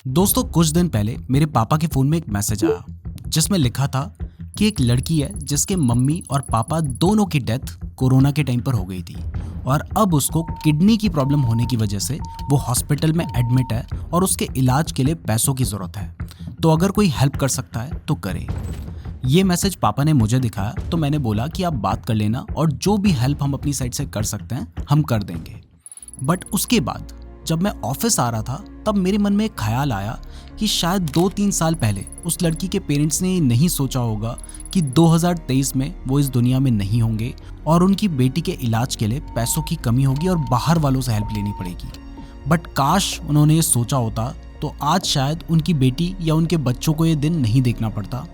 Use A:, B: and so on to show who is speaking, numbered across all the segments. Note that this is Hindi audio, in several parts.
A: दोस्तों कुछ दिन पहले मेरे पापा के फोन में एक मैसेज आया जिसमें लिखा था कि एक लड़की है जिसके मम्मी और पापा दोनों की डेथ कोरोना के टाइम पर हो गई थी और अब उसको किडनी की प्रॉब्लम होने की वजह से वो हॉस्पिटल में एडमिट है और उसके इलाज के लिए पैसों की ज़रूरत है। तो अगर कोई हेल्प कर सकता है तो करे। ये मैसेज पापा ने मुझे दिखाया तो मैंने बोला कि आप बात कर लेना और जो भी हेल्प हम अपनी साइड से कर सकते हैं हम कर देंगे। बट उसके बाद जब मैं ऑफिस आ रहा था तब मेरे मन में एक ख्याल आया कि शायद 2-3 साल पहले उस लड़की के पेरेंट्स ने नहीं सोचा होगा कि 2023 में वो इस दुनिया में नहीं होंगे और उनकी बेटी के इलाज के लिए पैसों की कमी होगी और बाहर वालों से हेल्प लेनी पड़ेगी। बट काश उन्होंने ये सोचा होता तो आज शायद उनकी बेटी या उनके बच्चों को ये दिन नहीं देखना पड़ता।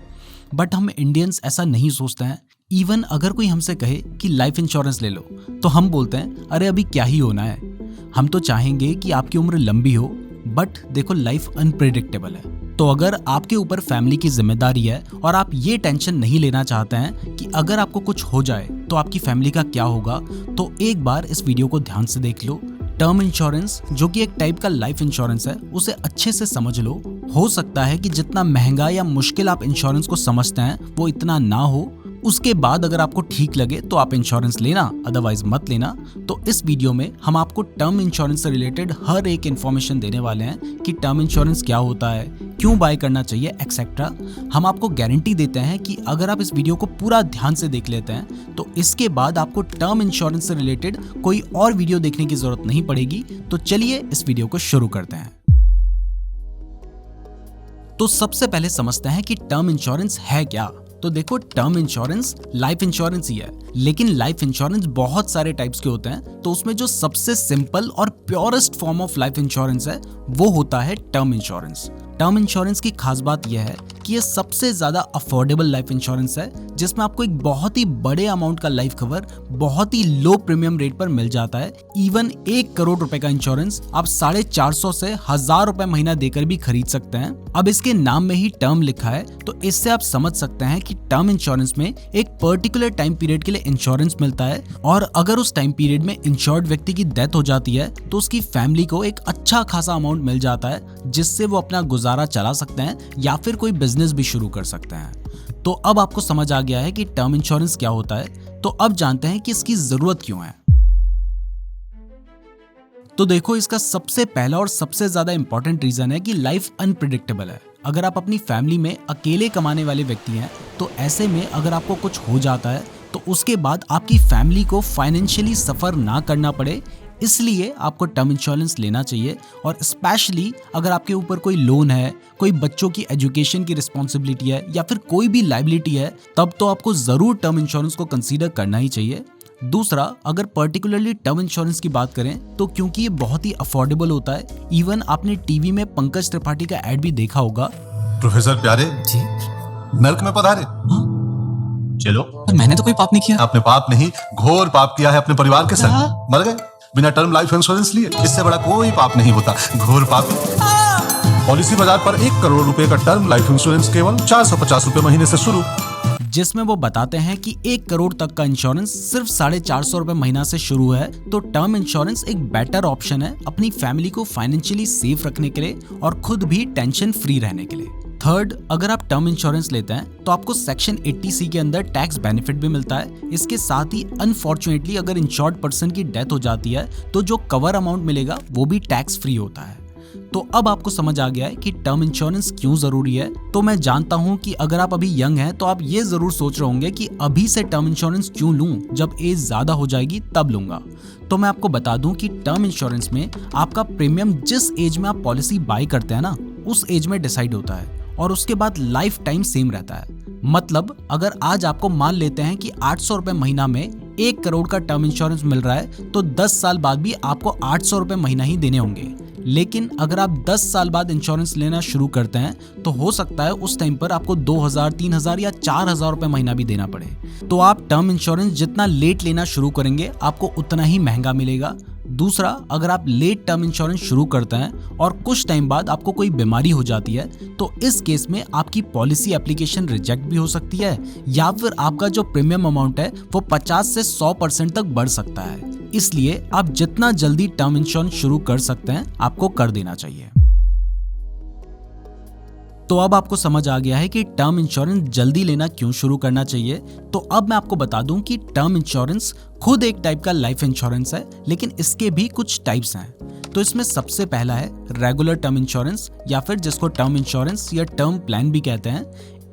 A: बट हम इंडियंस ऐसा नहीं सोचते हैं। इवन अगर कोई हमसे कहे कि लाइफ इंश्योरेंस ले लो तो हम बोलते हैं अरे अभी क्या ही होना है। हम तो चाहेंगे कि आपकी उम्र लंबी हो, बट देखो लाइफ अनप्रेडिक्टेबल है। तो अगर आपके ऊपर फैमिली की जिम्मेदारी है और आप ये टेंशन नहीं लेना चाहते हैं कि अगर आपको कुछ हो जाए तो आपकी फैमिली का क्या होगा, तो एक बार इस वीडियो को ध्यान से देख लो। टर्म इंश्योरेंस जो कि एक टाइप का लाइफ इंश्योरेंस है उसे अच्छे से समझ लो। हो सकता है कि जितना महंगा या मुश्किल आप इंश्योरेंस को समझते हैं वो इतना ना हो। उसके बाद अगर आपको ठीक लगे तो आप इंश्योरेंस लेना, अदरवाइज मत लेना। तो इस वीडियो में हम आपको टर्म इंश्योरेंस से रिलेटेड हर एक इन्फॉर्मेशन देने वाले हैं कि टर्म इंश्योरेंस क्या होता है, क्यों बाय करना चाहिए, एक्सेट्रा। हम आपको गारंटी देते हैं कि अगर आप इस वीडियो को पूरा ध्यान से देख लेते हैं तो इसके बाद आपको टर्म इंश्योरेंस से रिलेटेड कोई और वीडियो देखने की जरूरत नहीं पड़ेगी। तो चलिए इस वीडियो को शुरू करते हैं। तो सबसे पहले समझते हैं कि टर्म इंश्योरेंस है क्या। तो देखो टर्म इंश्योरेंस लाइफ इंश्योरेंस ही है, लेकिन लाइफ इंश्योरेंस बहुत सारे टाइप्स के होते हैं। तो उसमें जो सबसे सिंपल और purest form of life insurance है वो होता है टर्म इंश्योरेंस। टर्म इंश्योरेंस की खास बात यह है कि ये सबसे ज्यादा अफोर्डेबल लाइफ इंश्योरेंस है जिसमें आपको एक बहुत ही बड़े अमाउंट का लाइफ कवर बहुत ही लो प्रीमियम रेट पर मिल जाता है। इवन 1 करोड़ रुपए का इंश्योरेंस आप 450 से 1000 रुपए महीना देकर भी खरीद सकते हैं। अब इसके नाम में ही टर्म लिखा है तो इससे आप समझ सकते हैं कि टर्म इंश्योरेंस में एक पर्टिकुलर टाइम पीरियड के लिए इंश्योरेंस मिलता है और अगर उस टाइम पीरियड में इंश्योर्ड व्यक्ति की डेथ हो जाती है तो उसकी फैमिली को एक अच्छा खासा अमाउंट मिल जाता है जिससे वो अपना गुजारा चला सकते हैं या फिर कोई बिजनेस भी शुरू कर सकते हैं। तो अब आपको समझ आ गया है कि टर्म इंश्योरेंस क्या होता है। तो अब जानते हैं कि इसकी जरूरत क्यों है। तो देखो इसका सबसे पहला और सबसे ज्यादा इंपॉर्टेंट रीजन है कि लाइफ अनप्रिडिक्टेबल है। अगर आप अपनी फैमिली में अकेले कमाने वाले व्यक्ति हैं तो ऐसे में अगर आपको कुछ हो जाता है तो उसके बाद आपकी फैमिली को फाइनेंशियली सफर ना करना पड़े, इसलिए आपको टर्म इंश्योरेंस लेना चाहिए। और स्पेशली अगर आपके ऊपर कोई लोन है, कोई बच्चों की एजुकेशन की रिस्पॉन्सिबिलिटी है या फिर कोई भी लायबिलिटी है, तब तो आपको जरूर टर्म इंश्योरेंस को कंसीडर करना ही चाहिए। दूसरा, अगर पर्टिकुलरली टर्म इंश्योरेंस की बात करें तो क्योंकि ये बहुत ही अफोर्डेबल होता है। इवन आपने टीवी में पंकज त्रिपाठी का एड भी देखा होगा।
B: प्रोफेसर प्यारे
C: जी
B: नर्क में पधारे। चलो।
C: पर मैंने तो कोई पाप नहीं किया।
B: आपने पाप नहीं, घोर पाप किया है अपने परिवार के संग। मर गए बिना टर्म लाइफ इंश्योरेंस लिए। इससे बड़ा कोई पाप नहीं होता, घोर पाप। पॉलिसी बाजार पर 1 करोड़ रुपए का टर्म लाइफ इंश्योरेंस केवल 450 रुपए महीने से शुरू,
A: जिसमें वो बताते हैं कि 1 करोड़ तक का इंश्योरेंस सिर्फ 450 रुपए महीना से शुरू है। तो टर्म इंश्योरेंस एक बेटर ऑप्शन है अपनी फैमिली को फाइनेंशियली सेफ रखने के लिए और खुद भी टेंशन फ्री रहने के लिए। थर्ड, अगर आप टर्म इंश्योरेंस लेते हैं तो आपको सेक्शन 80C के अंदर टैक्स बेनिफिट भी मिलता है। इसके साथ ही अनफॉर्चुनेटली अगर इंश्योर्ड पर्सन की डेथ हो जाती है तो जो कवर अमाउंट मिलेगा वो भी टैक्स फ्री होता है। तो अब आपको समझ आ गया है कि टर्म इंश्योरेंस क्यों जरूरी है। तो मैं जानता हूं कि अगर आप अभी यंग हैं तो आप ये जरूर सोच रहे होंगे कि अभी से टर्म इंश्योरेंस क्यों लूं, जब एज ज्यादा हो जाएगी तब लूंगा। तो मैं आपको बता दूं कि टर्म इंश्योरेंस में आपका प्रीमियम जिस एज में आप पॉलिसी बाय करते हैं ना उस एज में डिसाइड होता है और उसके बाद लाइफ टाइम सेम रहता है। मतलब अगर आज आपको मान लेते हैं कि 800 रुपए महीना में 1 करोड़ का टर्म इंश्योरेंस मिल रहा है तो 10 साल बाद भी आपको 800 रुपए महीना ही देने होंगे। लेकिन अगर आप 10 साल बाद इंश्योरेंस लेना शुरू करते हैं तो हो सकता है उस टाइम पर आपको 2000, 3000 या 4000 रुपए महीना भी देना पड़े। तो आप टर्म इंश्योरेंस जितना लेट लेना शुरू करेंगे आपको उतना ही महंगा मिलेगा। दूसरा, अगर आप लेट टर्म इंश्योरेंस शुरू करते हैं और कुछ टाइम बाद आपको कोई बीमारी हो जाती है तो इस केस में आपकी पॉलिसी एप्लीकेशन रिजेक्ट भी हो सकती है या फिर आपका जो प्रीमियम अमाउंट है वो 50 से 100% तक बढ़ सकता है। इसलिए आप जितना जल्दी टर्म इंश्योरेंस शुरू कर सकते हैं आपको कर देना चाहिए। तो अब आपको समझ आ गया है कि टर्म इंश्योरेंस जल्दी लेना क्यों शुरू करना चाहिए। तो अब मैं आपको बता दूं कि टर्म इंश्योरेंस खुद एक टाइप का लाइफ इंश्योरेंस है, लेकिन इसके भी कुछ टाइप्स हैं। तो इसमें सबसे पहला है रेगुलर टर्म इंश्योरेंस, या फिर जिसको टर्म इंश्योरेंस या टर्म प्लान भी कहते हैं।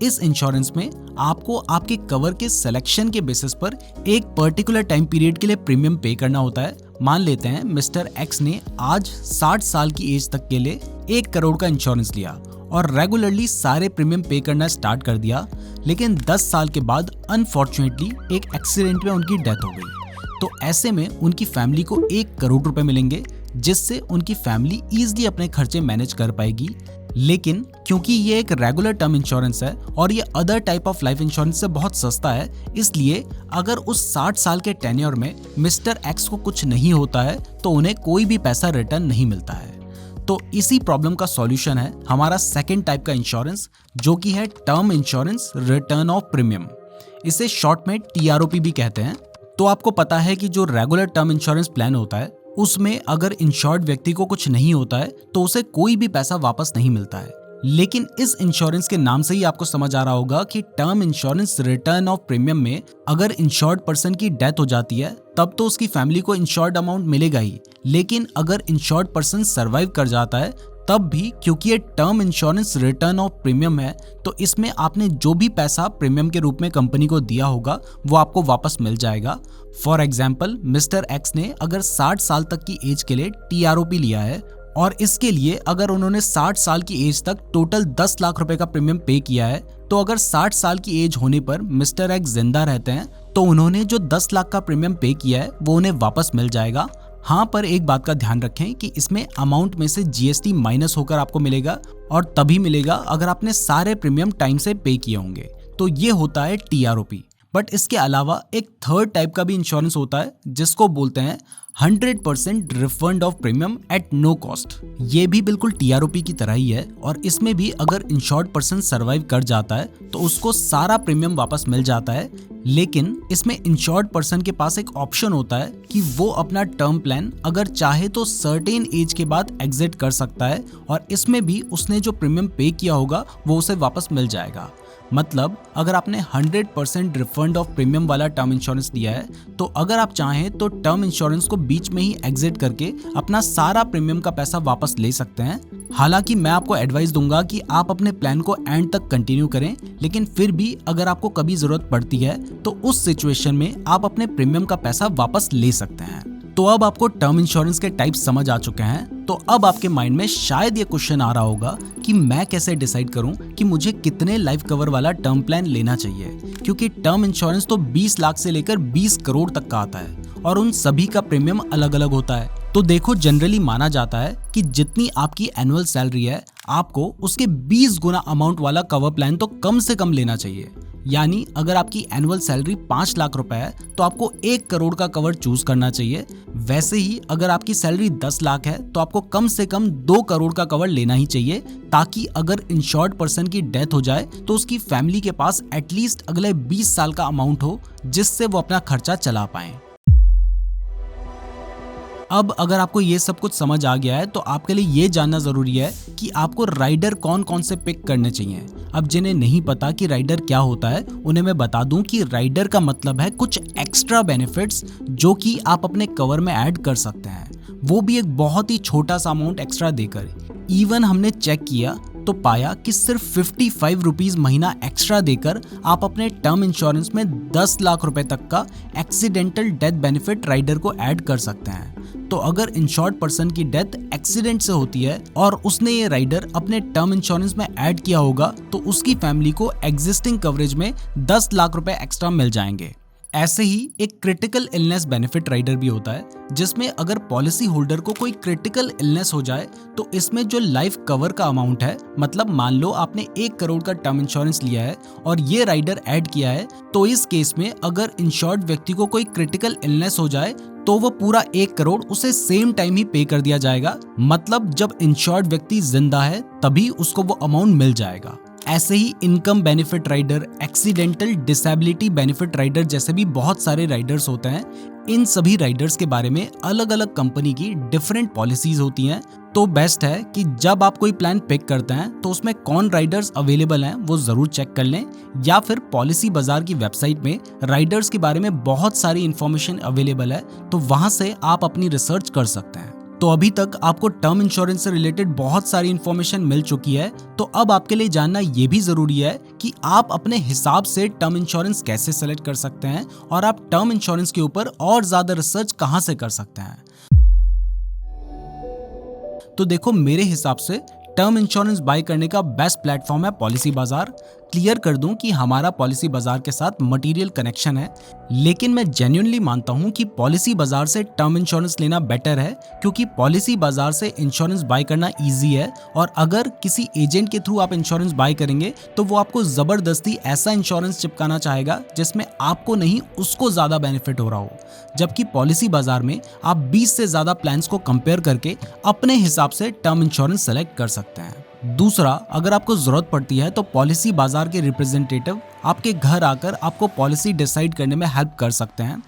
A: इस इंश्योरेंस में आपको आपके कवर के सिलेक्शन के बेसिस पर एक पर्टिकुलर टाइम पीरियड के लिए प्रीमियम पे करना होता है। मान लेते हैं मिस्टर एक्स ने आज 60 साल की एज तक के लिए 1 करोड़ का इंश्योरेंस लिया और रेगुलरली सारे प्रीमियम पे करना स्टार्ट कर दिया, लेकिन 10 साल के बाद अनफॉर्चुनेटली एक एक्सीडेंट में उनकी डेथ हो गई। तो ऐसे में उनकी फैमिली को 1 करोड़ रुपए मिलेंगे, जिससे उनकी फैमिली ईजिली अपने खर्चे मैनेज कर पाएगी। लेकिन क्योंकि ये एक रेगुलर टर्म इंश्योरेंस है और ये other type of life insurance से बहुत सस्ता है, इसलिए अगर उस 60 साल के टेन्योर में मिस्टर एक्स को कुछ नहीं होता है तो उन्हें कोई भी पैसा रिटर्न नहीं मिलता है। तो इसी प्रॉब्लम का सॉल्यूशन है हमारा सेकंड टाइप का इंश्योरेंस, जो कि है term insurance return of premium. इसे शॉर्ट में TROP भी कहते हैं। तो आपको पता है कि जो रेगुलर टर्म इंश्योरेंस प्लान होता है उसमें अगर इंश्योर्ड व्यक्ति को कुछ नहीं होता है तो उसे कोई भी पैसा वापस नहीं मिलता है। लेकिन इस इंश्योरेंस के नाम से ही आपको समझ आ रहा होगा कि term insurance return of premium में अगर इंश्योर्ड पर्सन की डेथ हो जाती है तब तो उसकी फैमिली को इंश्योर्ड अमाउंट मिलेगा ही, लेकिन अगर इंश्योर्ड पर्सन सर्वाइव कर जाता है तब भी, क्योंकि ये term insurance return of premium है, तो इसमें आपने जो भी पैसा प्रीमियम के रूप में कंपनी को दिया होगा वो आपको वापस मिल जाएगा। फॉर एग्जाम्पल मिस्टर एक्स ने अगर 60 साल तक की एज के लिए TROP लिया है और इसके लिए अगर उन्होंने 60 साल की एज तक टोटल 10 लाख रुपए का प्रीमियम पे किया है, तो अगर 60 साल की एज होने पर मिस्टर एक्स जिंदा रहते हैं तो उन्होंने जो 10 लाख का प्रीमियम पे किया है वो उन्हें वापस मिल जाएगा। हाँ, पर एक बात का ध्यान रखें कि इसमें अमाउंट में से GST माइनस होकर आपको मिलेगा, और तभी मिलेगा अगर आपने सारे प्रीमियम टाइम से पे किए होंगे। तो ये होता है TROP। बट इसके अलावा एक थर्ड टाइप का भी इंश्योरेंस होता है जिसको बोलते हैं 100% refund of premium at no cost. ये भी बिल्कुल TROP की तरह ही है, और इसमें भी अगर इंश्योर्ड पर्सन सर्वाइव कर जाता है तो उसको सारा प्रीमियम वापस मिल जाता है। लेकिन इसमें इंश्योर्ड पर्सन के पास एक ऑप्शन होता है कि वो अपना टर्म प्लान अगर चाहे तो सर्टेन एज के बाद एग्जिट कर सकता है, और इसमें भी उसने जो प्रीमियम पे किया होगा वो उसे वापस मिल जाएगा। मतलब अगर आपने 100% रिफंड ऑफ प्रीमियम वाला टर्म इंश्योरेंस लिया है तो अगर आप चाहें तो टर्म इंश्योरेंस को बीच में ही एग्जिट करके अपना सारा प्रीमियम का पैसा वापस ले सकते हैं। हालांकि मैं आपको एडवाइस दूंगा कि आप अपने प्लान को एंड तक कंटिन्यू करें, लेकिन फिर भी अगर आपको कभी जरूरत पड़ती है तो उस सिचुएशन में आप अपने प्रीमियम का पैसा वापस ले सकते हैं। तो अब आपको टर्म इंश्योरेंस के टाइप समझ आ चुके हैं। तो अब आपके माइंड में शायद ये क्वेश्चन आ रहा होगा कि मैं कैसे डिसाइड करूं कि मुझे कितने लाइफ कवर वाला टर्म प्लान लेना चाहिए, क्योंकि टर्म इंश्योरेंस तो 20 लाख से लेकर 20 करोड़ तक का आता है और उन सभी का प्रीमियम अलग अलग होता है। तो देखो, जनरली माना जाता है कि जितनी आपकी एनुअल सैलरी है आपको उसके 20 गुना अमाउंट वाला कवर प्लान तो कम से कम लेना चाहिए। यानी अगर आपकी एनुअल सैलरी 5 लाख रुपए है तो आपको 1 करोड़ का कवर चूज करना चाहिए। वैसे ही अगर आपकी सैलरी 10 लाख है तो आपको कम से कम 2 करोड़ का कवर लेना ही चाहिए, ताकि अगर इंश्योर्ड पर्सन की डेथ हो जाए तो उसकी फैमिली के पास एटलीस्ट अगले 20 साल का अमाउंट हो जिससे वो अपना खर्चा चला पाए। अब अगर आपको ये सब कुछ समझ आ गया है तो आपके लिए ये जानना जरूरी है कि आपको राइडर कौन कौन से पिक करने चाहिए। अब जिन्हें नहीं पता कि राइडर क्या होता है उन्हें मैं बता दूं कि राइडर का मतलब है कुछ एक्स्ट्रा बेनिफिट्स जो कि आप अपने कवर में ऐड कर सकते हैं, वो भी एक बहुत ही छोटा सा अमाउंट एक्स्ट्रा देकर। इवन हमने चेक किया तो पाया कि सिर्फ 55 रुपीज महीना एक्स्ट्रा देकर आप अपने टर्म इंश्योरेंस में 10 लाख रुपए तक का एक्सीडेंटल डेथ बेनिफिट राइडर को ऐड कर सकते हैं। तो अगर इंश्योर्ड पर्सन की डेथ एक्सीडेंट से होती है और उसने ये राइडर अपने टर्म इंश्योरेंस में ऐड किया होगा तो उसकी फैमिली को एग्जिस्टिंग कवरेज में 10 लाख रुपए एक्स्ट्रा मिल जाएंगे। ऐसे ही एक क्रिटिकल इलनेस बेनिफिट राइडर भी होता है, जिसमें अगर पॉलिसी होल्डर को कोई क्रिटिकल इलनेस हो जाए तो इसमें जो लाइफ कवर का अमाउंट है, मतलब मान लो आपने 1 करोड़ का टर्म इंश्योरेंस लिया है और ये राइडर ऐड किया है, तो इस केस में अगर इंश्योर्ड व्यक्ति को कोई क्रिटिकल इलनेस हो जाए तो वो पूरा 1 करोड़ उसे सेम टाइम ही पे कर दिया जाएगा। मतलब जब इंश्योर्ड व्यक्ति जिंदा है तभी उसको वो अमाउंट मिल जाएगा। ऐसे ही income benefit rider, accidental disability benefit rider जैसे भी बहुत सारे राइडर्स होते हैं। इन सभी राइडर्स के बारे में अलग अलग कंपनी की डिफरेंट पॉलिसीज होती हैं। तो बेस्ट है कि जब आप कोई प्लान पिक करते हैं तो उसमें कौन राइडर्स अवेलेबल हैं वो जरूर चेक कर लें, या फिर पॉलिसी बाजार की वेबसाइट में राइडर्स के बारे में बहुत सारी इंफॉर्मेशन अवेलेबल है, तो वहां से आप अपनी रिसर्च कर सकते हैं। तो अभी तक आपको टर्म इंश्योरेंस से रिलेटेड बहुत सारी इंफॉर्मेशन मिल चुकी है, तो अब आपके लिए जानना ये भी जरूरी है कि आप अपने हिसाब से टर्म इंश्योरेंस कैसे सेलेक्ट कर सकते हैं और आप टर्म इंश्योरेंस के ऊपर और ज्यादा रिसर्च कहां से कर सकते हैं। तो देखो, मेरे हिसाब से टर्म इंश्योरेंस बाय करने का बेस्ट प्लेटफॉर्म है पॉलिसी बाजार। क्लियर कर दूं कि हमारा पॉलिसी बाजार के साथ मटेरियल कनेक्शन है, लेकिन मैं जेन्युइनली मानता हूं कि पॉलिसी बाजार से टर्म इंश्योरेंस लेना बेटर है, क्योंकि पॉलिसी बाजार से इंश्योरेंस बाय करना इजी है, और अगर किसी एजेंट के थ्रू आप इंश्योरेंस बाय करेंगे तो वो आपको जबरदस्ती ऐसा इंश्योरेंस चिपकाना चाहेगा जिसमें आपको नहीं उसको ज्यादा बेनिफिट हो रहा हो। जबकि पॉलिसी बाजार में आप 20 से ज्यादा प्लान्स को कंपेयर करके अपने हिसाब से टर्म इंश्योरेंस सेलेक्ट कर सकते हैं। दूसरा, अगर आपको जरूरत पड़ती है तो पॉलिसी बाजार के रिप्रेजेंटेटिव आपके घर आकर आपको पॉलिसी डिसाइड करने में हेल्प कर सकते हैं।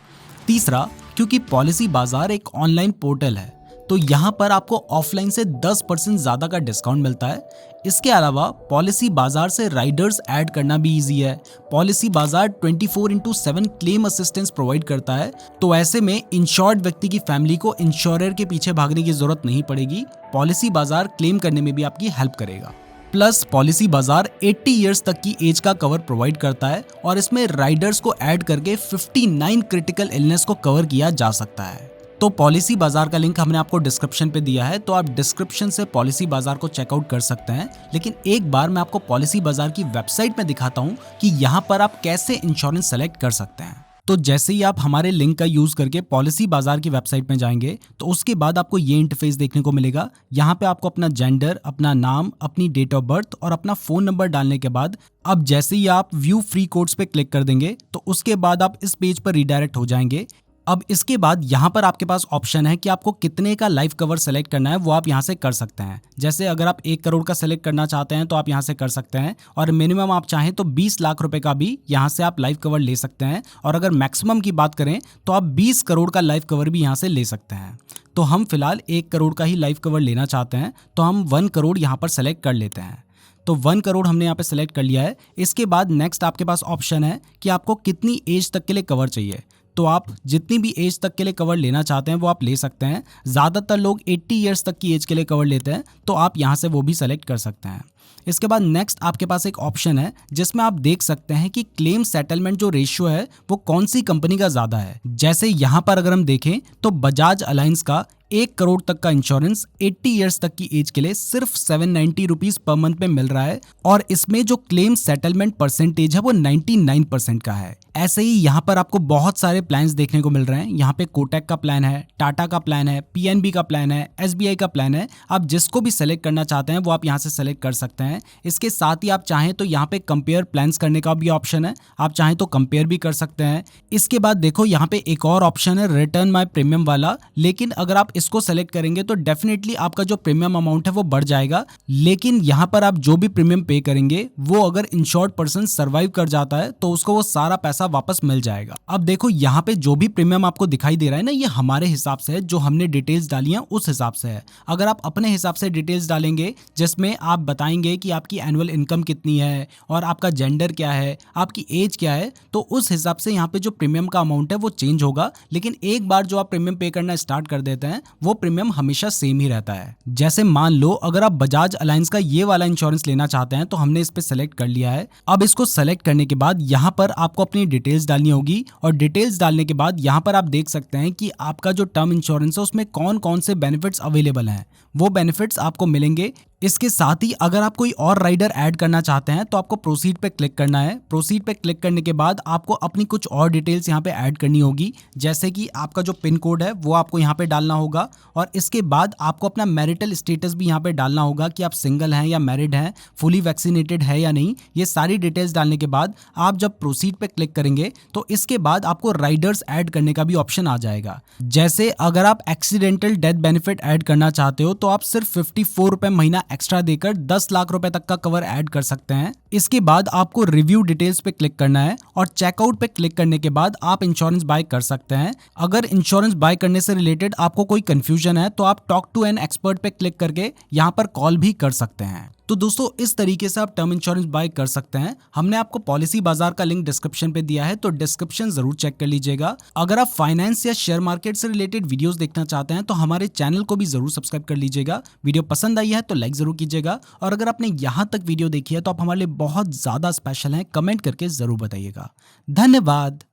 A: तीसरा, क्योंकि पॉलिसी बाजार एक ऑनलाइन पोर्टल है, तो यहाँ पर आपको ऑफलाइन से 10% ज्यादा का डिस्काउंट मिलता है। इसके अलावा पॉलिसी बाजार से राइडर्स ऐड करना भी इजी है। पॉलिसी बाजार 24/7 क्लेम असिस्टेंस प्रोवाइड करता है, तो ऐसे में इंश्योर्ड व्यक्ति की फैमिली को इंश्योरर के पीछे भागने की जरूरत नहीं पड़ेगी। पॉलिसी बाजार क्लेम करने में भी आपकी हेल्प करेगा। प्लस पॉलिसी बाजार 80 इयर्स तक की एज का कवर प्रोवाइड करता है, और इसमें राइडर्स को ऐड करके 59 क्रिटिकल इलनेस को कवर किया जा सकता है। तो पॉलिसी बाजार का लिंक हमने आपको डिस्क्रिप्शन पे दिया है, तो आप डिस्क्रिप्शन से पॉलिसी बाजार को चेकआउट कर सकते हैं। लेकिन एक बार मैं आपको पॉलिसी बाजार की वेबसाइट में दिखाता हूँ कि यहाँ पर आप कैसे इंश्योरेंस सेलेक्ट कर सकते हैं। तो जैसे ही आप हमारे लिंक का यूज करके पॉलिसी बाजार की वेबसाइट में जाएंगे तो उसके बाद आपको ये इंटरफेस देखने को मिलेगा। यहाँ पे आपको अपना जेंडर, अपना नाम, अपनी डेट ऑफ बर्थ और अपना फोन नंबर डालने के बाद अब जैसे ही आप व्यू फ्री कोड्स पे क्लिक कर देंगे तो उसके बाद आप इस पेज पर रिडायरेक्ट हो जाएंगे। अब इसके बाद यहाँ पर आपके पास ऑप्शन है कि आपको कितने का लाइफ कवर सेलेक्ट करना है, वो आप यहाँ से कर सकते हैं। जैसे अगर आप 1 करोड़ का सेलेक्ट करना चाहते हैं तो आप यहाँ से कर सकते हैं, और मिनिमम आप चाहें तो 20 लाख रुपए का भी यहाँ से आप लाइफ कवर ले सकते हैं, और अगर मैक्सिमम की बात करें तो आप 20 करोड़ का लाइफ कवर भी यहाँ से ले सकते हैं। तो हम फिलहाल 1 करोड़ का ही लाइफ कवर लेना चाहते हैं, तो हम 1 करोड़ यहाँ पर सेलेक्ट कर लेते हैं। तो 1 करोड़ हमने यहाँ पे सेलेक्ट कर लिया है। इसके बाद नेक्स्ट आपके पास ऑप्शन है कि आपको कितनी एज तक के लिए कवर चाहिए। तो आप जितनी भी एज तक के लिए कवर लेना चाहते हैं वो आप ले सकते हैं। ज़्यादातर लोग 80 ईयर्स तक की एज के लिए कवर लेते हैं, तो आप यहाँ से वो भी सेलेक्ट कर सकते हैं। इसके बाद नेक्स्ट आपके पास एक ऑप्शन है जिसमें आप देख सकते हैं कि क्लेम सेटलमेंट जो रेशियो है वो कौन सी कंपनी का ज़्यादा है। जैसे यहाँ पर अगर हम देखें तो बजाज अलायंस का 1 करोड़ तक का इंश्योरेंस 80 इयर्स तक की एज के लिए सिर्फ 790 रुपीज पर मंथ में मिल रहा है, और इसमें जो क्लेम सेटलमेंट परसेंटेज है वो 99% का है। ऐसे ही यहाँ पर आपको बहुत सारे प्लान्स देखने को मिल रहे हैं। यहाँ पे कोटक का प्लान है, टाटा का प्लान है, पीएनबी का प्लान है, एसबीआई का प्लान है। आप जिसको भी सेलेक्ट करना चाहते हैं वो आप यहाँ से सेलेक्ट कर सकते हैं। इसके साथ ही आप चाहें तो यहाँ पे कंपेयर प्लान्स करने का भी ऑप्शन है, आप चाहें तो कंपेयर भी कर सकते हैं। इसके बाद देखो यहाँ पे एक और ऑप्शन है रिटर्न माई प्रीमियम वाला, लेकिन अगर आप इसको सेलेक्ट करेंगे तो डेफिनेटली आपका जो प्रीमियम अमाउंट है वो बढ़ जाएगा। लेकिन यहाँ पर आप जो भी प्रीमियम पे करेंगे वो अगर इंश्योर्ड पर्सन सर्वाइव कर जाता है तो उसको वो सारा पैसा वापस मिल जाएगा। अब देखो यहाँ पे जो भी प्रीमियम आपको दिखाई दे रहा है ना, ये हमारे हिसाब से है, जो हमने डिटेल्स डाली हैं उस हिसाब से है। अगर आप अपने हिसाब से डिटेल्स डालेंगे जिसमें आप बताएंगे कि आपकी एनुअल इनकम कितनी है और आपका जेंडर क्या है, आपकी एज क्या है, तो उस हिसाब से यहाँ पे जो प्रीमियम का अमाउंट है वो चेंज होगा। लेकिन एक बार जो आप प्रीमियम पे करना स्टार्ट कर देते हैं वो प्रीमियम हमेशा सेम ही रहता है। जैसे मान लो अगर आप बजाज अलायंस का ये वाला इंश्योरेंस लेना चाहते हैं तो हमने इस पे सेलेक्ट कर लिया है। अब इसको सेलेक्ट करने के बाद यहाँ पर आपको अपनी डिटेल्स डालनी होगी, और डिटेल्स डालने के बाद यहाँ पर आप देख सकते हैं कि आपका जो टर्म इंश्योरेंस है उसमें कौन कौन से बेनिफिट्स अवेलेबल हैं, वो बेनिफिट्स आपको मिलेंगे। इसके साथ ही अगर आप कोई और राइडर ऐड करना चाहते हैं तो आपको प्रोसीड पे क्लिक करना है। प्रोसीड पे क्लिक करने के बाद आपको अपनी कुछ और डिटेल्स यहाँ पे ऐड करनी होगी, जैसे कि आपका जो पिन कोड है वो आपको यहाँ पे डालना होगा, और इसके बाद आपको अपना मैरिटल स्टेटस भी यहाँ पे डालना होगा कि आप सिंगल हैं या मैरिड हैं, फुली वैक्सीनेटेड है या नहीं। ये सारी डिटेल्स डालने के बाद आप जब प्रोसीड पे क्लिक करेंगे तो इसके बाद आपको राइडर्स ऐड करने का भी ऑप्शन आ जाएगा। जैसे अगर आप एक्सीडेंटल डेथ बेनिफिट ऐड करना चाहते हो तो आप सिर्फ 54 रुपये महीना एक्स्ट्रा देकर 10 लाख रुपए तक का कवर ऐड कर सकते हैं। इसके बाद आपको रिव्यू डिटेल्स पे क्लिक करना है और चेकआउट पे क्लिक करने के बाद आप इंश्योरेंस बाय कर सकते हैं। अगर इंश्योरेंस बाय करने से रिलेटेड आपको कोई कंफ्यूजन है तो आप टॉक टू एन एक्सपर्ट पे क्लिक करके यहाँ पर कॉल भी कर सकते हैं। तो दोस्तों इस तरीके से आप टर्म इंश्योरेंस बाय कर सकते हैं। हमने आपको पॉलिसी बाजार का लिंक डिस्क्रिप्शन पे दिया है, तो डिस्क्रिप्शन जरूर चेक कर लीजिएगा। अगर आप फाइनेंस या शेयर मार्केट से रिलेटेड वीडियोस देखना चाहते हैं तो हमारे चैनल को भी जरूर सब्सक्राइब कर लीजिएगा। वीडियो पसंद आई है तो लाइक जरूर कीजिएगा, और अगर आपने यहाँ तक वीडियो देखी है तो आप हमारे लिए बहुत ज्यादा स्पेशल हैं, कमेंट करके जरूर बताइएगा। धन्यवाद।